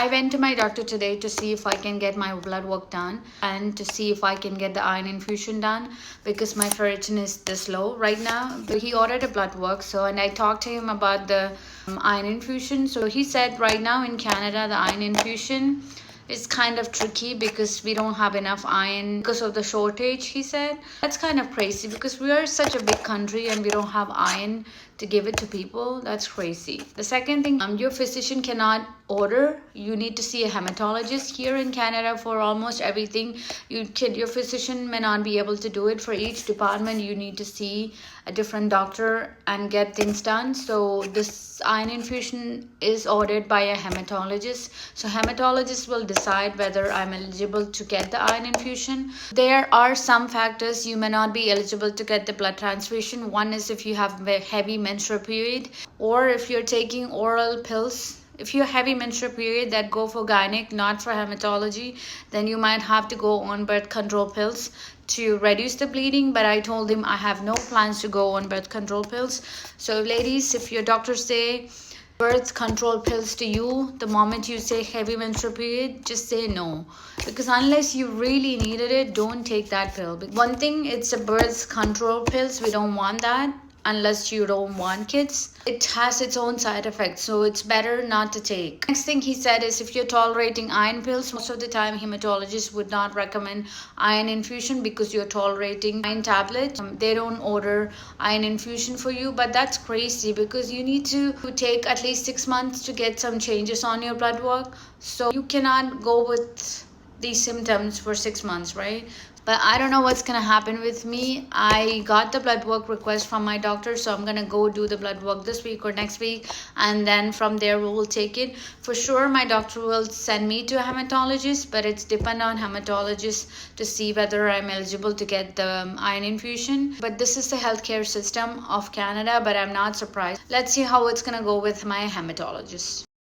I went to my doctor today to see if I can get my blood work done and to see if I can get the iron infusion done because my ferritin is this low right now. But he ordered a blood work, and I talked to him about the iron infusion. So he said right now in Canada, the iron infusion is kind of tricky because we don't have enough iron because of the shortage, he said. That's kind of crazy because we are such a big country and we don't have iron to give it to people. That's crazy. The second thing, your physician cannot order. You need to see a hematologist here in Canada for almost everything. Your physician may not be able to do it. For each department you need to see a different doctor and get things done. So this iron infusion is ordered by a hematologist. So hematologist will decide whether I'm eligible to get the iron infusion. There are some factors you may not be eligible to get the blood transfusion. One is if you have a heavy menstrual period, or if you're taking oral pills. If you have heavy menstrual period that go for gynec, not for hematology, then you might have to go on birth control pills to reduce the bleeding. But I told him I have no plans to go on birth control pills. So ladies, if your doctor say birth control pills to you the moment you say heavy menstrual period, just say no, because unless you really needed it, don't take that pill. One thing, it's a birth control pills, we don't want that unless you don't want kids. It has its own side effects, so it's better not to take. Next thing he said is if you're tolerating iron pills, most of the time hematologists would not recommend iron infusion because you're tolerating iron tablets. They don't order iron infusion for you, but that's crazy because you need to take at least 6 months to get some changes on your blood work. So you cannot go with these symptoms for 6 months, right? But I don't know what's gonna happen with me. I got the blood work request from my doctor, so I'm gonna go do the blood work this week or next week, and then from there we will take it. For sure my doctor will send me to a hematologist, but it's depend on hematologist to see whether I'm eligible to get the iron infusion. But this is the healthcare system of Canada, but I'm not surprised. Let's see how it's gonna go with my hematologist.